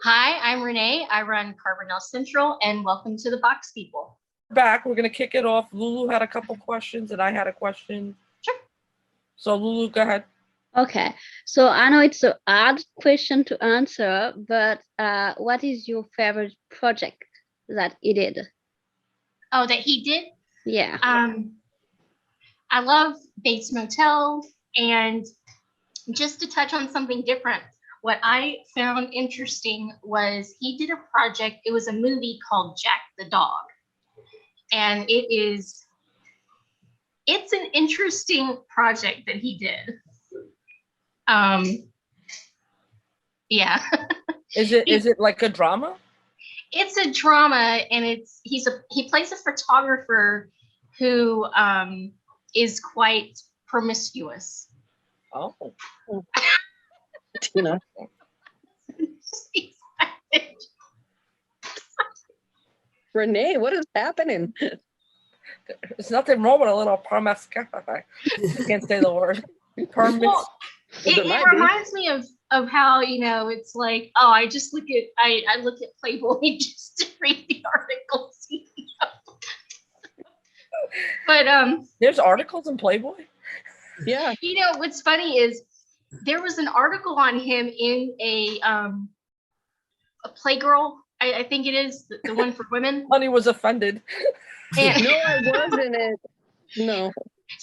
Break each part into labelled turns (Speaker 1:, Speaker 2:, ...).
Speaker 1: Hi, I'm Renee. I run Carbonell Central, and welcome to the Box People.
Speaker 2: Back, we're going to kick it off. Lulu had a couple questions and I had a question.
Speaker 1: Sure.
Speaker 2: So Lulu, go ahead.
Speaker 3: Okay, so I know it's a hard question to answer, but what is your favorite project that he did?
Speaker 1: Oh, that he did?
Speaker 3: Yeah.
Speaker 1: I love Bates Motel, and just to touch on something different, what I found interesting was he did a project. It was a movie called Jack the Dog, and it's an interesting project that he did. Yeah.
Speaker 2: Is it like a drama?
Speaker 1: It's a drama, and he plays a photographer who is quite promiscuous.
Speaker 2: Oh.
Speaker 4: Tina. Renee, what is happening?
Speaker 2: There's nothing wrong with a little promiscuous. I can't say the word.
Speaker 1: Well, it reminds me of how, it's like, oh, I just look at Playboy just to read the articles. But
Speaker 2: there's articles in Playboy?
Speaker 4: Yeah.
Speaker 1: What's funny is there was an article on him in a Playgirl, I think it is, the one for women.
Speaker 2: Honey was offended.
Speaker 1: And,
Speaker 4: no, I wasn't it. No.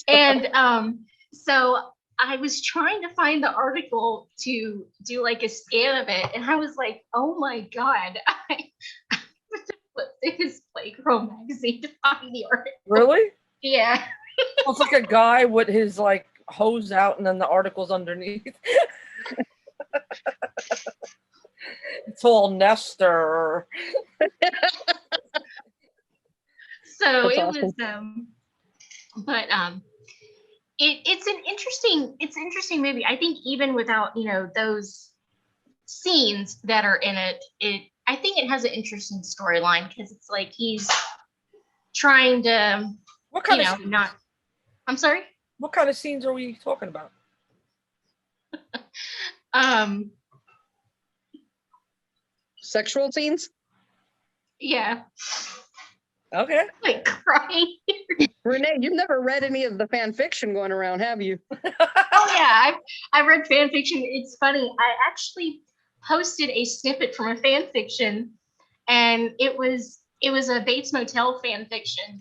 Speaker 1: And so I was trying to find the article to do like a scan of it, and I was like, oh my God, I flipped to his Playgirl magazine to find the article.
Speaker 2: Really?
Speaker 1: Yeah.
Speaker 2: It's like a guy with his like hose out and then the article's underneath. It's all Nestor.
Speaker 1: So
Speaker 4: That's
Speaker 1: it
Speaker 4: awesome.
Speaker 1: was it's an interesting movie. I think even without those scenes that are in it, I think it has an interesting storyline, because it's like he's trying to
Speaker 2: What kind of scenes?
Speaker 1: I'm sorry?
Speaker 2: What kind of scenes are we talking about?
Speaker 4: Sexual scenes?
Speaker 1: Yeah.
Speaker 2: Okay.
Speaker 1: Like crying.
Speaker 4: Renee, you've never read any of the fan fiction going around, have you?
Speaker 1: Oh yeah, I've read fan fiction. It's funny. I actually posted a snippet from a fan fiction, and it was a Bates Motel fan fiction,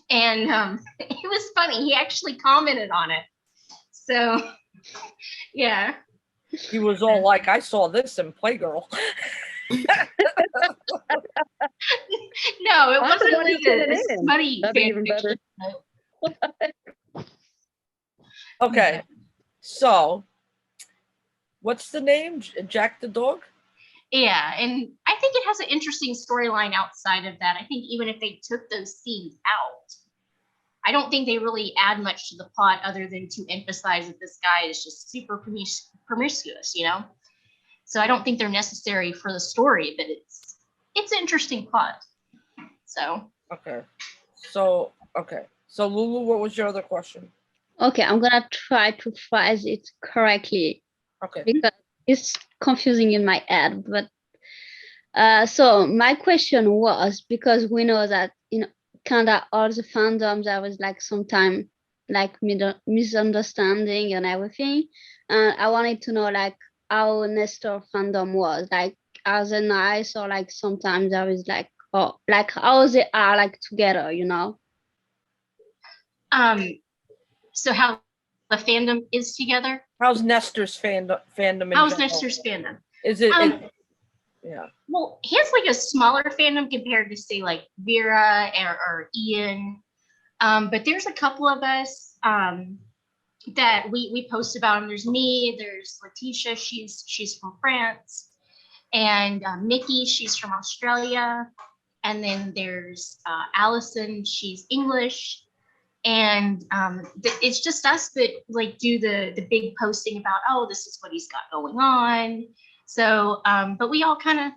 Speaker 1: and it was funny. He actually commented on it. So yeah.
Speaker 2: He was all like, I saw this in Playgirl.
Speaker 1: No, it wasn't like a smutty
Speaker 4: fan even better.
Speaker 2: Okay, so what's the name? Jack the Dog?
Speaker 1: Yeah, and I think it has an interesting storyline outside of that. I think even if they took those scenes out, I don't think they really add much to the plot other than to emphasize that this guy is just super promiscuous, So I don't think they're necessary for the story, but it's an interesting plot. So.
Speaker 2: Okay. So Lulu, what was your other question?
Speaker 3: Okay, I'm gonna try to phrase it correctly.
Speaker 2: Okay.
Speaker 3: Because it's confusing in my head, but so my question was, because we know that kind of all the fandoms there was like sometimes like misunderstanding and everything, and I wanted to know like how Nestor fandom was, like as a nice, or like sometimes I was like, oh, like how they are like together,
Speaker 1: So how the fandom is together?
Speaker 2: How's Nestor's fandom?
Speaker 1: How's Nestor's fandom?
Speaker 2: Is it? Yeah.
Speaker 1: Well, he has like a smaller fandom compared to say like Vera or Ian, but there's a couple of us that we post about him. There's me. There's Letitia. She's from France, and Nikki. She's from Australia, and then there's Allison. She's English. And it's just us that like do the big posting about, oh, this is what he's got going on. So, but we all kind of,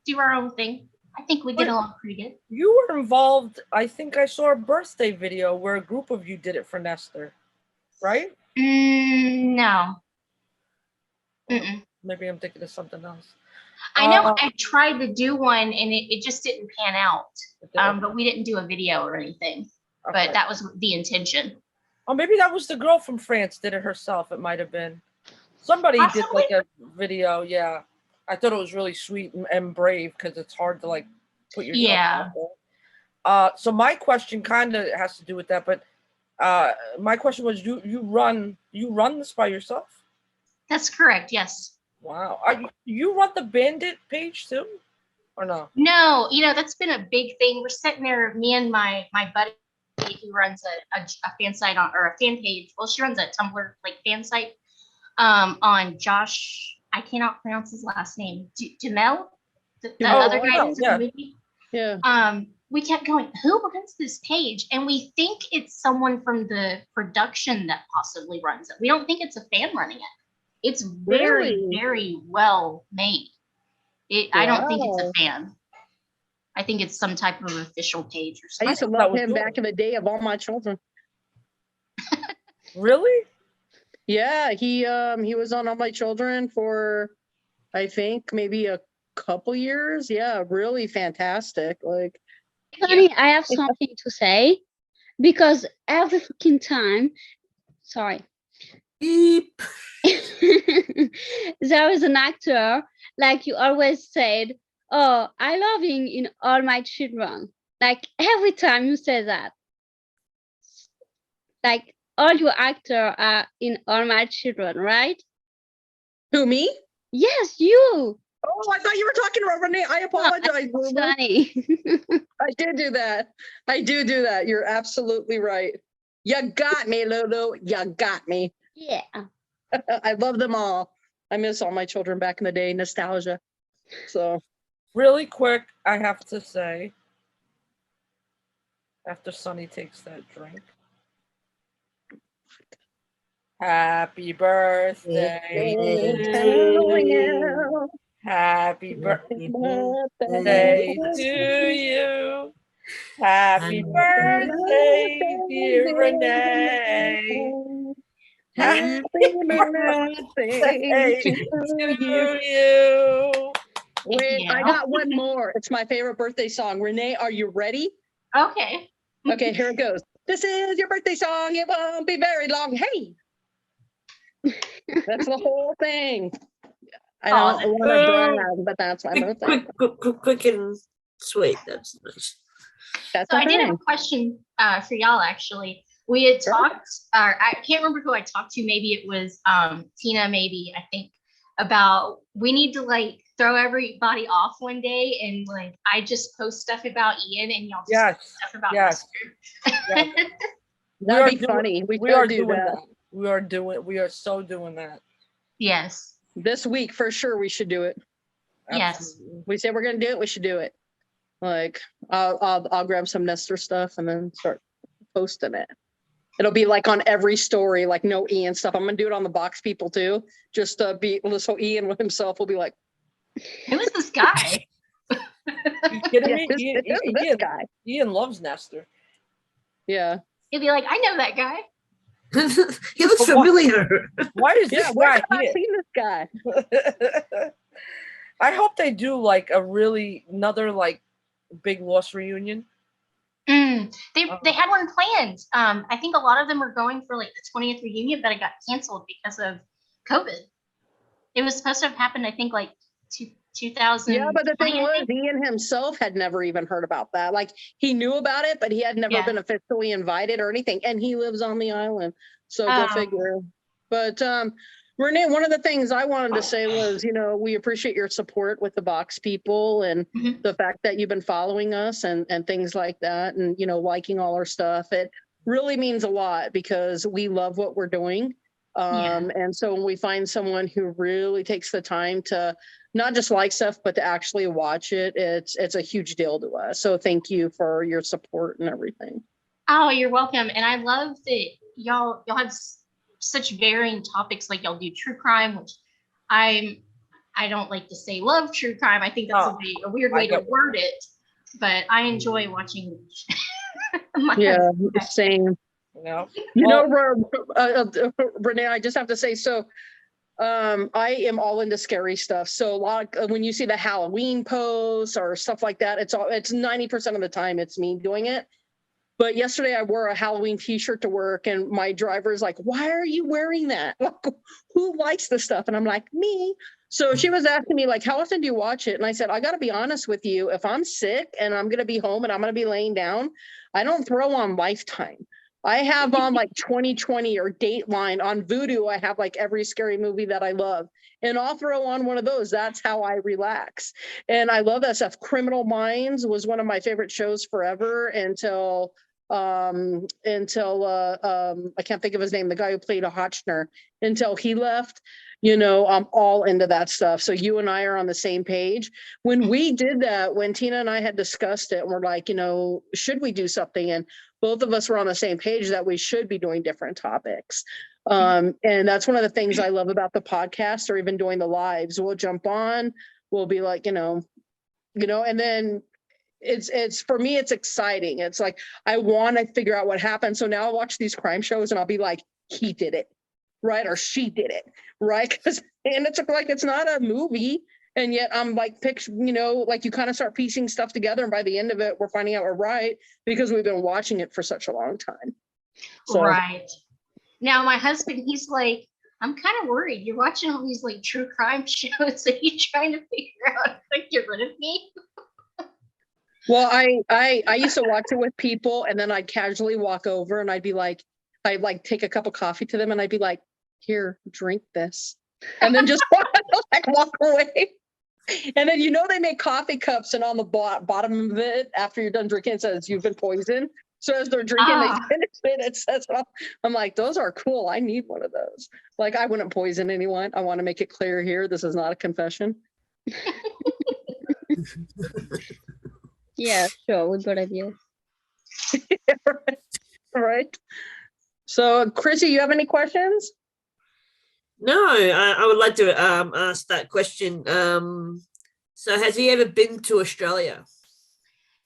Speaker 1: do our own thing. I think we get along pretty good.
Speaker 2: You were involved. I think I saw a birthday video where a group of you did it for Nestor, right?
Speaker 1: No.
Speaker 2: Maybe I'm thinking of something else.
Speaker 1: I know I tried to do one and it just didn't pan out.
Speaker 2: It didn't.
Speaker 1: But we didn't do a video or anything.
Speaker 2: Okay.
Speaker 1: But that was the intention.
Speaker 2: Oh, maybe that was the girl from France did it herself. It might have been. Somebody did
Speaker 1: Possibly.
Speaker 2: like a video. Yeah, I thought it was really sweet and brave because it's hard to like put yourself out there. So my question kind of has to do with that, but my question was, you run this by yourself?
Speaker 1: That's correct. Yes.
Speaker 2: Wow. You run the Bandit page too, or no?
Speaker 1: No, that's been a big thing. We're sitting there, me and my buddy who runs a fan site or a fan page. Well, she runs a Tumblr like fan site on Josh. I cannot pronounce his last name. Jamel, the other guy who's in the movie.
Speaker 4: Yeah.
Speaker 1: We kept going, who runs this page? And we think it's someone from the production that possibly runs it. We don't think it's a fan running it. It's very,
Speaker 4: Really?
Speaker 1: very well made. I don't think it's a fan. I think it's some type of official page or
Speaker 4: I
Speaker 1: something.
Speaker 4: used to love him back in the day of All My Children.
Speaker 2: Really?
Speaker 4: Yeah, he was on All My Children for, I think, maybe a couple years. Yeah, really fantastic. Like,
Speaker 3: Funny, I have something to say because every fucking time, sorry,
Speaker 5: Beep.
Speaker 3: there is an actor, like you always said, oh, I love him in All My Children. Like every time you say that, like all your actors are in All My Children, right?
Speaker 4: who, me?
Speaker 3: Yes, you.
Speaker 4: Oh, I thought you were talking about Renee. I apologize. Lulu.
Speaker 3: Funny.
Speaker 4: I did do that. I do that. You're absolutely right. You got me, Lulu. You got me.
Speaker 3: Yeah.
Speaker 4: I love them all. I miss All My Children back in the day. Nostalgia. So
Speaker 2: Really quick, I have to say, after Sonny takes that drink, happy birthday to you. Happy birthday to you. Happy birthday, dear Renee. Happy birthday to you.
Speaker 4: Wait,
Speaker 1: Yeah.
Speaker 4: I got one more. It's my favorite birthday song. Renee, are you ready?
Speaker 1: Okay.
Speaker 4: Okay, here it goes. This is your birthday song. It won't be very long. Hey. That's the whole thing. I don't want to brag, but that's my birthday.
Speaker 5: Quick and sweet. That's
Speaker 4: That's
Speaker 1: So
Speaker 4: the
Speaker 1: I did have
Speaker 4: thing.
Speaker 1: a question for y'all actually. We had talked, I can't remember who I talked to, maybe it was Tina, maybe, I think, about we need to like throw everybody off one day and like I just post stuff about Ian and y'all just post stuff about Nestor.
Speaker 4: That'd be funny.
Speaker 2: We are doing that. We are so doing that.
Speaker 1: Yes.
Speaker 4: This week for sure we should do it.
Speaker 1: Yes.
Speaker 2: Absolutely.
Speaker 4: We say we're gonna do it, we should do it. Like I'll grab some Nestor stuff and then start posting it. It'll be like on every story, like no Ian stuff. I'm gonna do it on the box people too. Just be so Ian with himself will be like,
Speaker 1: Who is this guy?
Speaker 2: You kidding me?
Speaker 4: this guy.
Speaker 2: Ian loves Nestor.
Speaker 4: Yeah.
Speaker 1: He'll be like, I know that guy.
Speaker 5: he looks familiar.
Speaker 2: Why is this
Speaker 4: Where
Speaker 2: guy
Speaker 4: have I
Speaker 2: here?
Speaker 4: seen this guy?
Speaker 2: I hope they do like another like big Lost reunion.
Speaker 1: They had one planned. I think a lot of them were going for like the 20th reunion, but it got canceled because of COVID. It was supposed to have happened, I think, like 2000.
Speaker 4: Yeah, but the thing was, Ian himself had never even heard about that. Like he knew about it, but he had never been officially invited or anything. And he lives on the island, so go figure. But Renee, one of the things I wanted to say was, we appreciate your support with the box people and the fact that you've been following us and things like that, and liking all our stuff. It really means a lot because we love what we're doing. And so when we find someone who really takes the time to not just like stuff, but to actually watch it, it's a huge deal to us. So thank you for your support and everything.
Speaker 1: Oh, you're welcome. And I love that y'all have such varying topics. Like y'all do true crime, which I don't like to say love true crime. I think that's a weird way to word it, but I enjoy watching.
Speaker 4: Same.
Speaker 2: No.
Speaker 4: Renee, I just have to say, so I am all into scary stuff. So a lot of, when you see the Halloween posts or stuff like that, it's 90% of the time it's me doing it. But yesterday I wore a Halloween t-shirt to work and my driver is like, why are you wearing that? Like, who likes this stuff? And I'm like, me. So she was asking me like, how often do you watch it? And I said, I got to be honest with you. If I'm sick and I'm going to be home and I'm going to be laying down, I don't throw on Lifetime. I have on like 2020 or Dateline. On Vudu, I have like every scary movie that I love. And I'll throw on one of those. That's how I relax. And I love that stuff. Criminal Minds was one of my favorite shows forever until I can't think of his name, the guy who played a Hotchner, until he left. I'm all into that stuff. So you and I are on the same page. When we did that, when Tina and I had discussed it, and we're like, should we do something? And both of us were on the same page that we should be doing different topics. And that's one of the things I love about the podcast or even doing the lives. We'll jump on, we'll be like, and then it's for me, it's exciting. It's like, I want to figure out what happened. So now I'll watch these crime shows and I'll be like, he did it, right? Or she did it, right? And it's like, it's not a movie. And yet I'm like, like you kind of start piecing stuff together. And by the end of it, we're finding out we're right because we've been watching it for such a long time. So,
Speaker 1: right. Now, my husband, he's like, I'm kind of worried. You're watching all these like true crime shows. Are you trying to figure out how to get rid of me?
Speaker 4: Well, I used to watch it with people and then I'd casually walk over and I'd like take a cup of coffee to them and I'd be like, here, drink this. And then just walk away. And then, they make coffee cups and on the bottom of it, after you're done drinking, it says you've been poisoned. So as they're drinking, they finish it. It says, I'm like, those are cool. I need one of those. Like, I wouldn't poison anyone. I want to make it clear here. This is not a confession.
Speaker 3: Yeah, sure. We've got ideas.
Speaker 4: Yeah, right. So, Chrissy, you have any questions?
Speaker 5: No, I would like to ask that question. So has he ever been to Australia?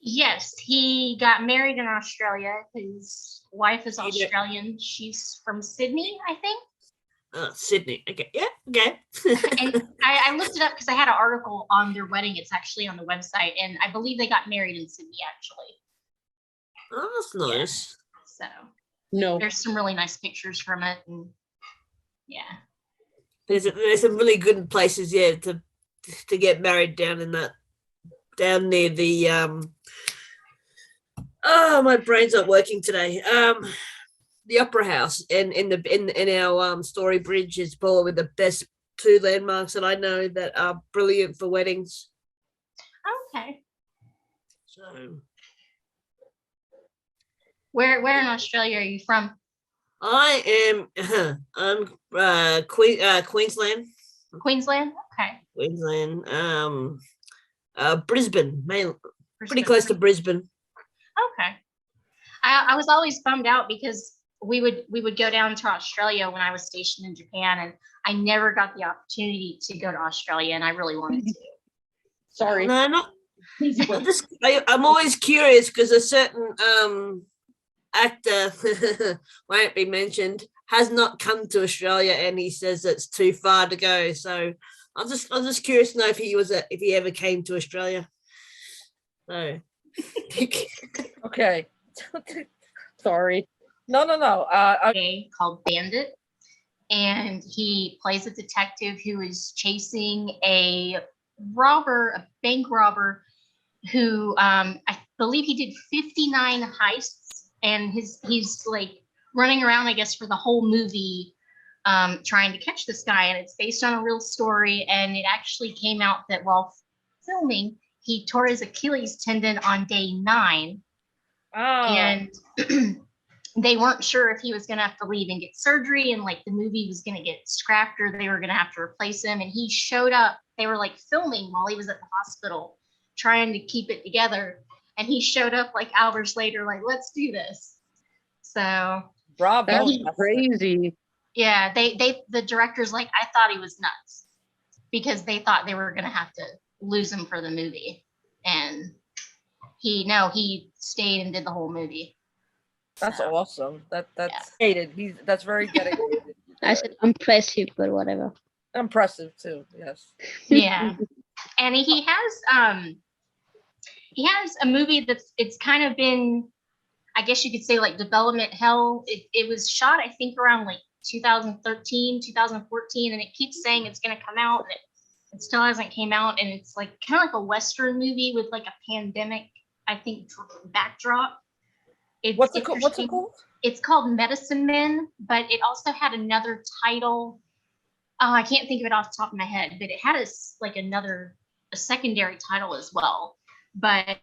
Speaker 1: Yes, he got married in Australia. His wife is Australian. She's from Sydney, I think.
Speaker 5: Sydney. Okay. Yeah. Okay.
Speaker 1: And I looked it up because I had an article on their wedding. It's actually on the website, and I believe they got married in Sydney, actually.
Speaker 5: Oh, that's nice.
Speaker 1: So
Speaker 4: no,
Speaker 1: there's some really nice pictures from it, and yeah.
Speaker 5: There's some really good places, yeah, to get married down near the oh, my brain's not working today. The Opera House in our Story Bridge is probably the best 2 landmarks that I know that are brilliant for weddings.
Speaker 1: Okay.
Speaker 5: So
Speaker 1: Where in Australia are you from?
Speaker 5: I'm Queensland.
Speaker 1: Queensland? Okay.
Speaker 5: Queensland. Brisbane, mainly, pretty
Speaker 1: Brisbane.
Speaker 5: close to Brisbane.
Speaker 1: Okay. I was always bummed out because we would go down to Australia when I was stationed in Japan, and I never got the opportunity to go to Australia, and I really wanted to.
Speaker 4: Sorry.
Speaker 5: No, not. I'm always curious because a certain actor, won't be mentioned, has not come to Australia, and he says it's too far to go. So I'm just curious to know if he ever came to Australia. So
Speaker 2: Okay.
Speaker 4: Sorry.
Speaker 2: No.
Speaker 1: Called Bandit, and he plays a detective who is chasing a bank robber who I believe he did 59 heists, and he's like running around, I guess, for the whole movie trying to catch this guy, and it's based on a real story. And it actually came out that while filming, he tore his Achilles tendon on day 9. And they weren't sure if he was going to have to leave and get surgery, and like the movie was going to get scrapped or they were going to have to replace him. And he showed up. They were like filming while he was at the hospital trying to keep it together, and he showed up like hours later like, let's do this. So
Speaker 2: Bravo.
Speaker 4: That's crazy.
Speaker 1: yeah, the director's like, I thought he was nuts, because they thought they were going to have to lose him for the movie, and he stayed and did the whole movie.
Speaker 2: That's
Speaker 1: So,
Speaker 2: awesome. That's hated. That's very dedicated.
Speaker 3: I said impressive, but whatever.
Speaker 2: Impressive too. Yes.
Speaker 1: Yeah. And he has a movie it's kind of been, I guess you could say, like development hell. It was shot, I think, around like 2013, 2014, and it keeps saying it's going to come out, and it still hasn't came out. And it's like kind of like a Western movie with like a pandemic, I think, backdrop.
Speaker 2: What's it called?
Speaker 1: It's called Medicine Men, but it also had another title. I can't think of it off the top of my head, but it had a secondary title as well. But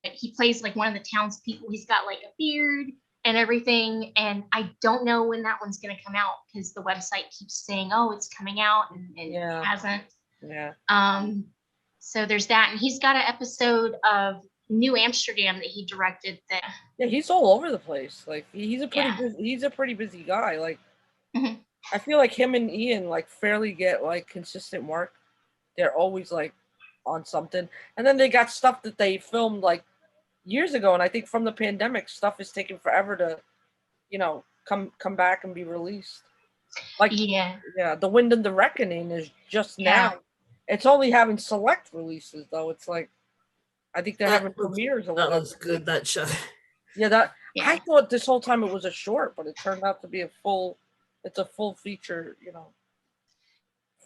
Speaker 1: he plays like one of the townspeople. He's got like a beard and everything. And I don't know when that one's going to come out because the website keeps saying, oh, it's coming out, and it hasn't.
Speaker 2: Yeah.
Speaker 1: So there's that. And he's got an episode of New Amsterdam that he directed.
Speaker 2: Yeah, he's all over the place. Like he's a pretty busy guy. Like I feel like him and Ian like fairly get like consistent work. They're always like on something, and then they got stuff that they filmed like years ago, and I think from the pandemic, stuff is taking forever to, come back and be released. Like The Wind and the Reckoning is just now. It's only having select releases though. It's like I think they're having premieres.
Speaker 5: That was good, that show.
Speaker 2: Yeah, I thought this whole time it was a short, but it turned out to be a full feature,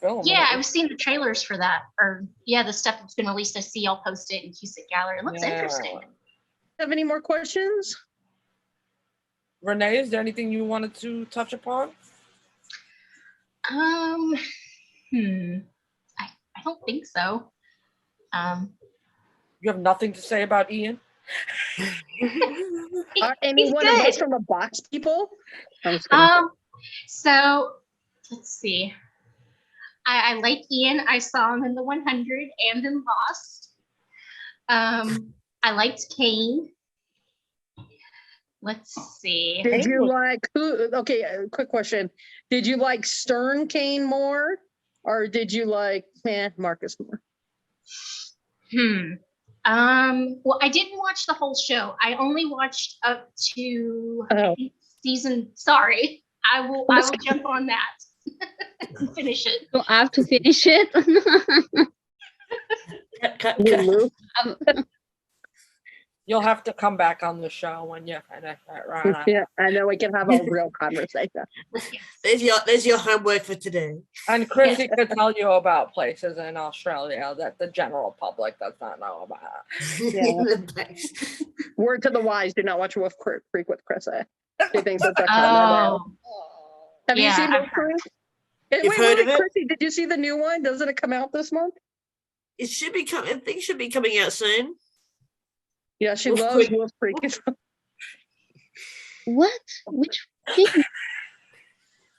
Speaker 2: film.
Speaker 1: Yeah, I've seen the trailers for that, or the stuff that's been released. I see, I'll post it in Cusick Gallery. It looks interesting.
Speaker 4: Have any more questions?
Speaker 2: Renee, is there anything you wanted to touch upon?
Speaker 1: I don't think so.
Speaker 2: You have nothing to say about Ian?
Speaker 4: Are any one of us from a box people?
Speaker 1: So let's see. I like Ian. I saw him in the 100 and in Lost. I liked Kane. Let's see.
Speaker 4: Did you like who? Okay, quick question. Did you like Stern Kane more, or did you like Marcus more?
Speaker 1: Well, I didn't watch the whole show. I only watched up to season. Sorry, I will jump on that and finish it.
Speaker 3: So I have to finish it.
Speaker 2: You'll have to come back on the show when you finish it, right?
Speaker 4: Yeah, I know we can have a real conversation.
Speaker 5: There's your homework for today.
Speaker 2: And Chrissy could tell you about places in Australia that the general public does not know about.
Speaker 4: Yeah. Word to the wise: do not watch Wolf Creek with Chrissy. She thinks it's a Have you seen Wolf Creek?
Speaker 5: You've heard of it?
Speaker 4: Chrissy, did you see the new one? Doesn't it come out this month?
Speaker 5: It should be coming. I think it should be coming out soon.
Speaker 4: Yeah, she loves Wolf Creek.
Speaker 3: What? Which thing?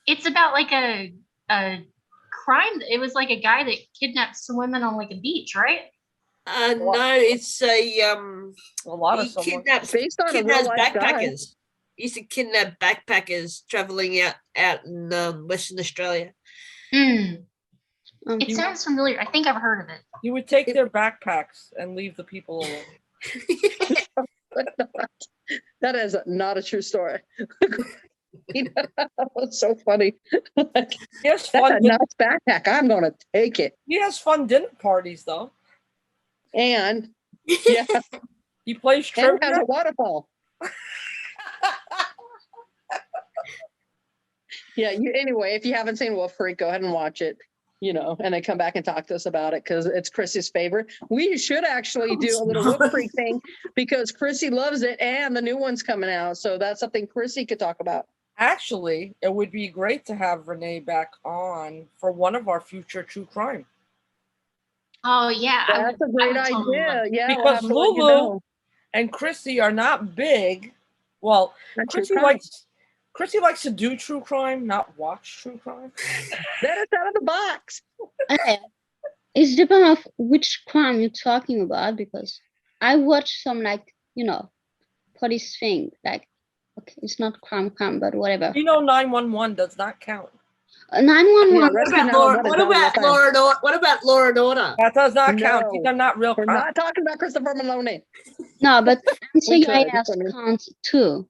Speaker 1: It's about like a crime. It was like a guy that kidnapped some women on like a beach, right?
Speaker 5: No, it's a
Speaker 2: lot of
Speaker 5: kidnaps
Speaker 4: backpackers.
Speaker 5: Guy. He used to kidnap backpackers traveling out in Western Australia.
Speaker 1: It sounds familiar. I think I've heard of it.
Speaker 2: You would take their backpacks and leave the people alone.
Speaker 4: That is not a true story. That's so funny.
Speaker 2: Yes,
Speaker 4: that's a nice backpack. I'm gonna take it.
Speaker 2: He has fun dinner parties though.
Speaker 4: And
Speaker 2: he plays
Speaker 4: trivia. And has a waterfall. Anyway, if you haven't seen Wolf Creek, go ahead and watch it. And then come back and talk to us about it because it's Chrissy's favorite. We should actually do a little Wolf Creek thing because Chrissy loves it and the new one's coming out. So that's something Chrissy could talk about.
Speaker 2: Actually, it would be great to have Renee back on for one of our future true crime.
Speaker 1: Oh, yeah.
Speaker 4: That's a great idea. Yeah.
Speaker 2: Because Lulu and Chrissy are not big. Well, Chrissy likes to do true crime, not watch true crime.
Speaker 4: That is out of the box.
Speaker 3: It depends on which crime you're talking about because I watch some police thing. Like, okay, it's not crime, but whatever.
Speaker 2: 911 does not count.
Speaker 3: 911.
Speaker 5: What about Law and Order?
Speaker 2: That does not count. These are not real
Speaker 4: We're
Speaker 2: crime.
Speaker 4: not talking about Christopher Maloney.
Speaker 3: No, but NCIS counts too.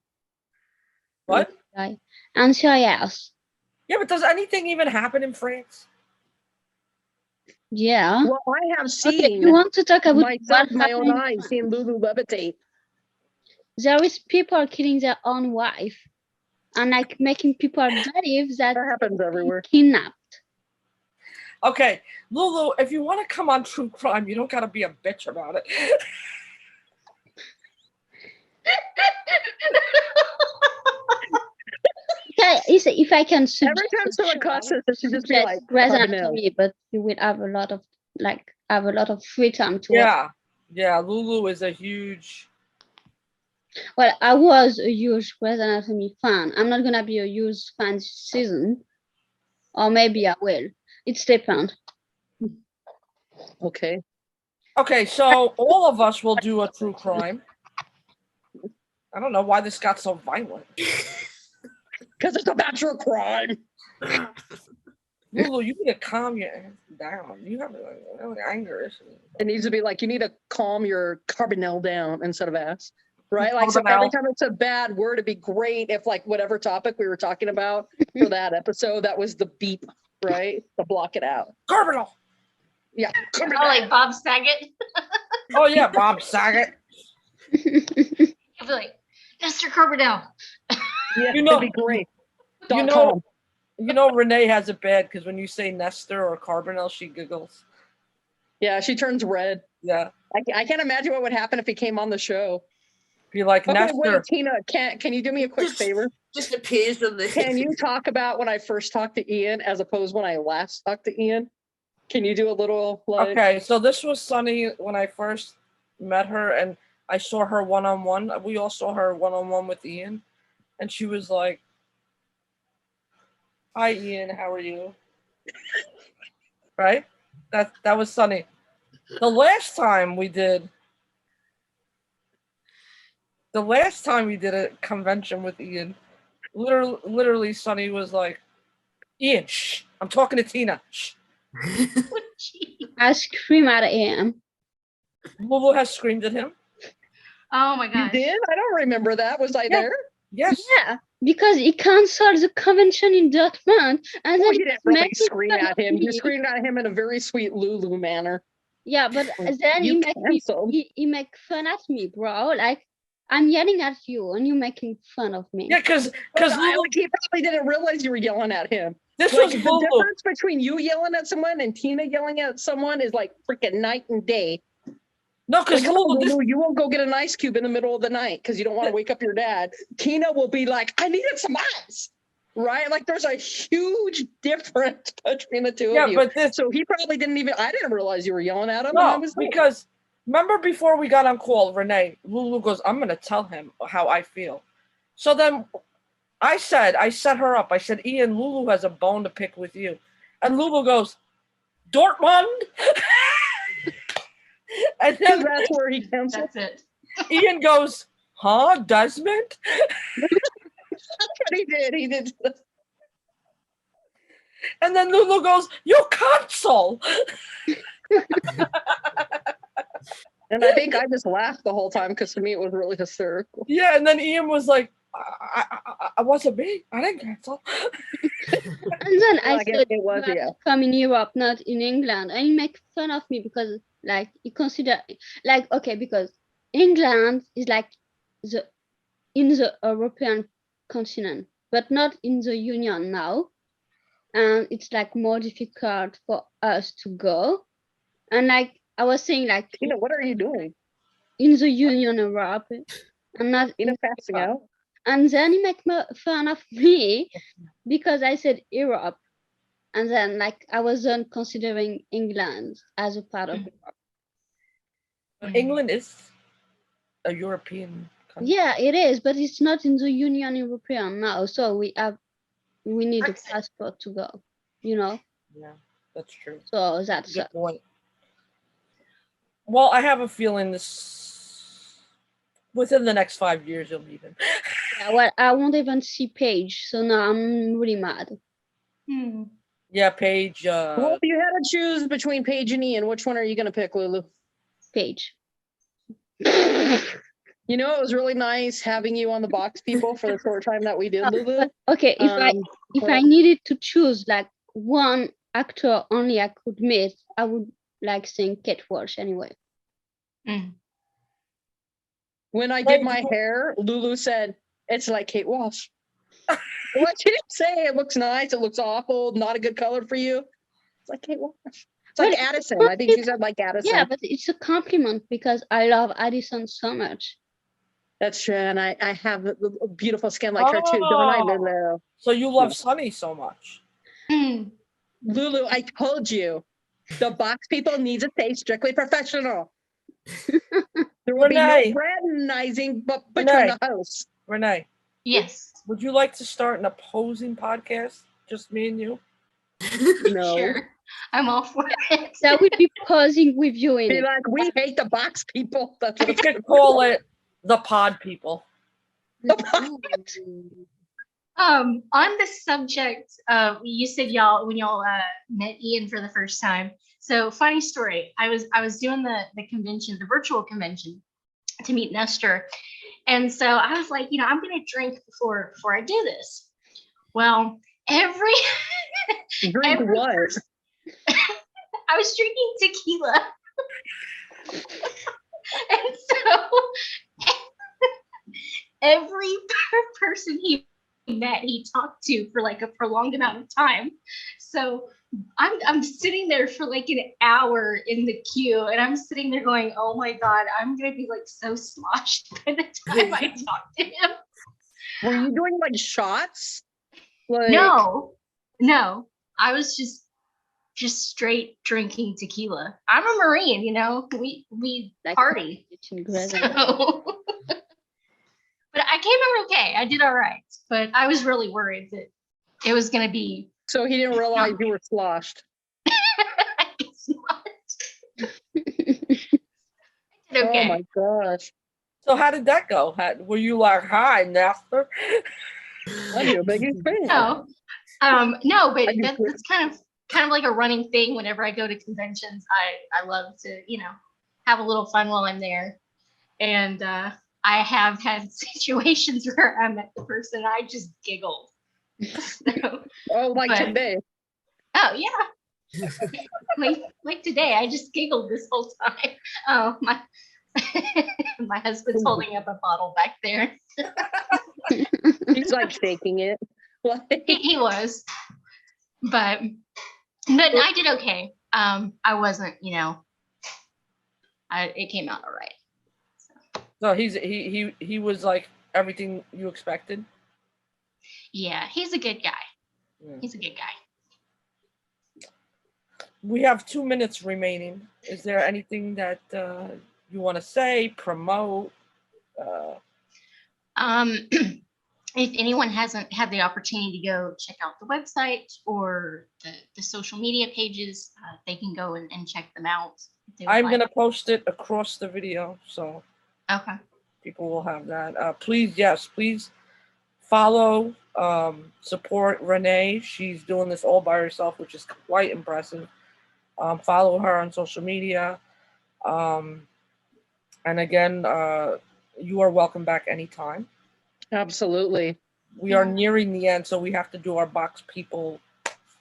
Speaker 2: What?
Speaker 3: NCIS.
Speaker 2: Yeah, but does anything even happen in France?
Speaker 3: Yeah.
Speaker 4: Well, I have
Speaker 3: Okay,
Speaker 4: seen
Speaker 3: you want to talk about
Speaker 4: myself,
Speaker 3: what
Speaker 4: my own
Speaker 3: happened in
Speaker 4: eyes,
Speaker 3: France?
Speaker 4: seen Lulu levitate.
Speaker 3: There is people killing their own wife and like making people believe that
Speaker 4: That happens everywhere.
Speaker 3: kidnapped.
Speaker 2: Okay, Lulu, if you want to come on true crime, you don't got to be a bitch about it.
Speaker 3: If I can suggest
Speaker 4: Every time
Speaker 3: a
Speaker 4: someone
Speaker 3: show, I
Speaker 4: cusses,
Speaker 3: would
Speaker 4: it should just be
Speaker 3: suggest
Speaker 4: like
Speaker 3: Grey's
Speaker 4: Carbonell.
Speaker 3: Anatomy, but you will have a lot of free time to watch.
Speaker 2: Yeah, yeah. Lulu is a huge.
Speaker 3: Well, I was a huge Grey's Anatomy fan. I'm not gonna be a huge fan this season, or maybe I will. It's depends.
Speaker 4: Okay.
Speaker 2: Okay, so all of us will do a true crime. I don't know why this got so violent.
Speaker 4: Because it's about true crime.
Speaker 2: Lulu, you need to calm your ass down. You have anger issues.
Speaker 4: It needs to be like, you need to calm your Carbonell down instead of ass. Right? Like, so every
Speaker 2: Carbonell.
Speaker 4: time it's a bad word, it'd be great if, like, whatever topic we were talking about for that episode, that was the beep, right? To block it out.
Speaker 2: Carbonell.
Speaker 4: Yeah.
Speaker 1: Oh, like Bob Saget.
Speaker 2: Oh yeah, Bob Saget.
Speaker 1: He'll be like, Nestor Carbonell.
Speaker 4: Yeah,
Speaker 2: You know-
Speaker 4: it'd be great.
Speaker 2: You know, Renee has it bad because when you say Nestor or Carbonell, she giggles.
Speaker 4: Yeah, she turns red.
Speaker 2: Yeah,
Speaker 4: I can't imagine what would happen if he came on the show.
Speaker 2: be like
Speaker 4: Okay,
Speaker 2: Nestor.
Speaker 4: wait, Tina, can you do me a quick favor?
Speaker 5: Just appears on the.
Speaker 4: Can you talk about when I first talked to Ian as opposed when I last talked to Ian? Can you do a little like?
Speaker 2: Okay, so this was Sunny when I first met her, and I saw her one-on-one. We all saw her one-on-one with Ian, and she was like, "Hi, Ian, how are you?" Right? That was Sunny. The last time we did a convention with Ian, literally Sunny was like, "Ian, shh, I'm talking to Tina. Shh."
Speaker 3: I scream at him.
Speaker 2: Lulu has screamed at him.
Speaker 1: Oh my
Speaker 4: You
Speaker 1: gosh.
Speaker 4: did? I don't remember that. Was I there?
Speaker 2: Yes.
Speaker 3: Yeah, because he canceled the convention in Dortmund, and
Speaker 4: Oh,
Speaker 3: then
Speaker 4: you didn't
Speaker 3: he's
Speaker 4: really
Speaker 3: making
Speaker 4: scream
Speaker 3: fun
Speaker 4: at
Speaker 3: of
Speaker 4: him. You
Speaker 3: me.
Speaker 4: screamed at him in a very sweet Lulu manner.
Speaker 3: Yeah, but then
Speaker 4: You
Speaker 3: he make me.
Speaker 4: canceled.
Speaker 3: He make fun at me, bro. Like I'm yelling at you, and you making fun of me.
Speaker 2: Yeah, because
Speaker 4: Because
Speaker 2: Lulu,
Speaker 4: he probably didn't realize you were yelling at him.
Speaker 2: this
Speaker 4: Like
Speaker 2: was
Speaker 4: the
Speaker 2: Lulu.
Speaker 4: difference between you yelling at someone and Tina yelling at someone is like freaking night and day.
Speaker 2: No, because
Speaker 4: Like, come on,
Speaker 2: Lulu,
Speaker 4: Lulu, you won't go get an ice cube in the middle of the night because you don't want to wake up your dad. Tina will be like, I needed some ice. Right? Like there's a huge difference between the two
Speaker 2: yeah,
Speaker 4: of you.
Speaker 2: but this
Speaker 4: So he probably I didn't realize you were yelling at him. And I
Speaker 2: no,
Speaker 4: was like,
Speaker 2: because remember before we got on call, Renee, Lulu goes, "I'm gonna tell him how I feel." So then I set her up. I said, "Ian, Lulu has a bone to pick with you," and Lulu goes, "Dortmund." And then
Speaker 4: that's where he canceled.
Speaker 1: That's it.
Speaker 2: Ian goes, "Huh, Desmond?"
Speaker 4: That's what he did. He did.
Speaker 2: And then Lulu goes, "You console."
Speaker 4: And I think I just laughed the whole time because to me it was really hysterical.
Speaker 2: Yeah, and then Ian was like, I wasn't me. I didn't cancel."
Speaker 3: And then I
Speaker 4: Like,
Speaker 3: said,
Speaker 4: it was,
Speaker 3: "You have
Speaker 4: yeah.
Speaker 3: to come in Europe, not in England." And he make fun of me because, like, he consider, like, okay, because England is like in the European continent, but not in the Union now, and it's like more difficult for us to go. And like I was saying, like
Speaker 4: Tina, what are you doing?
Speaker 3: in the Union Europe, and not
Speaker 4: Tina
Speaker 3: in
Speaker 4: passing
Speaker 3: Europe.
Speaker 4: out?
Speaker 3: And then he make fun of me because I said Europe. And then like I wasn't considering England as a part of Europe.
Speaker 2: But England is a European country.
Speaker 3: Yeah, it is, but it's not in the Union European now. So we need a
Speaker 1: Brexit.
Speaker 3: passport to go, you know?
Speaker 2: Yeah, that's true.
Speaker 3: So that's
Speaker 2: Good point. Well, I have a feeling within the next 5 years you'll meet him.
Speaker 3: yeah, well, I won't even see Paige, so now I'm really mad.
Speaker 1: Hmm.
Speaker 2: Yeah, Paige.
Speaker 4: Well, if you had to choose between Paige and Ian, which one are you going to pick, Lulu?
Speaker 3: Paige.
Speaker 4: You know, it was really nice having you on the box people for the short time that we did, Lulu.
Speaker 3: Okay, if I
Speaker 4: well-
Speaker 3: needed to choose like one actor only I could meet, I would like seeing Kate Walsh anyway.
Speaker 1: Mm.
Speaker 4: When I did my hair, Lulu said, it's like Kate Walsh. What she didn't say, it looks nice, it looks awful, not a good color for you. It's like Kate Walsh. It's like Addison. I think she said like Addison.
Speaker 3: Yeah, but it's a compliment because I love Addison so much.
Speaker 4: That's true. And I have a beautiful skin like her too, don't I, Lulu?
Speaker 2: So you love Sunny so much.
Speaker 1: Mm.
Speaker 4: Lulu, I told you, the box people need to stay strictly professional. There will be no fraternizing but between the hosts.
Speaker 2: Renee.
Speaker 1: Yes.
Speaker 2: Would you like to start an opposing podcast? Just me and you?
Speaker 4: No.
Speaker 1: Sure. I'm all for it.
Speaker 3: That would be posing with you in
Speaker 4: Be
Speaker 3: it.
Speaker 4: like, we hate the box people. That's what
Speaker 2: We
Speaker 4: it's
Speaker 2: could call it the Pod People.
Speaker 1: On the subject of, you said when y'all met Ian for the first time. So funny story. I was doing the convention, the virtual convention, to meet Nestor, and so I was like, I'm gonna drink before I do this. Well, every
Speaker 4: was.
Speaker 1: I was drinking tequila, and so every person he met, he talked to for like a prolonged amount of time. So I'm sitting there for like an hour in the queue, and I'm sitting there going, oh my God, I'm gonna be like so sloshed by the time I talk to him.
Speaker 4: Were you doing like shots? Like...
Speaker 1: No, I was just straight drinking tequila. I'm a Marine, we
Speaker 3: Like
Speaker 1: party. So. But I came out okay. I did all right, but I was really worried that it was going to be.
Speaker 4: So he didn't realize you were sloshed.
Speaker 1: I guess not. Okay.
Speaker 4: Oh my gosh.
Speaker 2: So how did that go? Were you like, hi, Nestor?
Speaker 4: I'm your biggest fan.
Speaker 1: No, but that's kind of like a running thing. Whenever I go to conventions, I love to, have a little fun while I'm there. And I have had situations where I met the person, I just giggled. So,
Speaker 4: today.
Speaker 1: Oh yeah. like today, I just giggled this whole time. Oh, my husband's holding up a bottle back there.
Speaker 4: He's like shaking it.
Speaker 1: He was, but I did okay. I wasn't, it came out all right.
Speaker 2: So he was like everything you expected.
Speaker 1: Yeah, he's a good guy. Yeah. He's a good guy.
Speaker 2: We have 2 minutes remaining. Is there anything that you want to say, promote?
Speaker 1: If anyone hasn't had the opportunity to go check out the website or the social media pages, they can go and check them out.
Speaker 2: I'm going to post it across the video, so
Speaker 1: okay,
Speaker 2: people will have that. Please follow, support Renee. She's doing this all by herself, which is quite impressive. Follow her on social media. And again, you are welcome back anytime. Absolutely. We are nearing the end, so we have to do our box people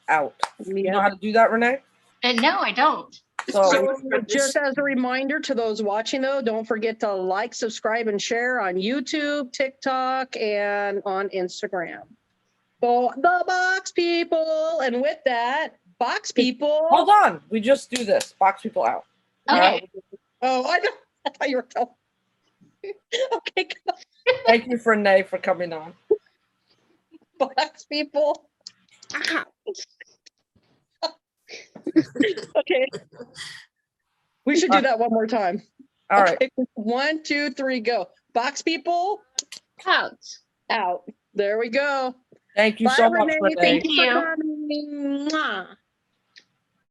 Speaker 2: out. You know how to do that, Renee?
Speaker 1: No, I don't.
Speaker 4: So just as a reminder to those watching, though, don't forget to like, subscribe, and share on YouTube, TikTok, and on Instagram. So the box people. And with that, box people.
Speaker 2: Hold on. We just do this. Box people out.
Speaker 1: Okay.
Speaker 4: Oh, I thought you were telling. Okay.
Speaker 2: Thank you, Renee, for coming on.
Speaker 4: Box people. Okay. We should do that one more time.
Speaker 2: All right.
Speaker 4: 1, 2, 3, go. Box people. Out. There we go.
Speaker 2: Thank you so much, Renee.
Speaker 1: Thank you.
Speaker 4: For coming. Mwah.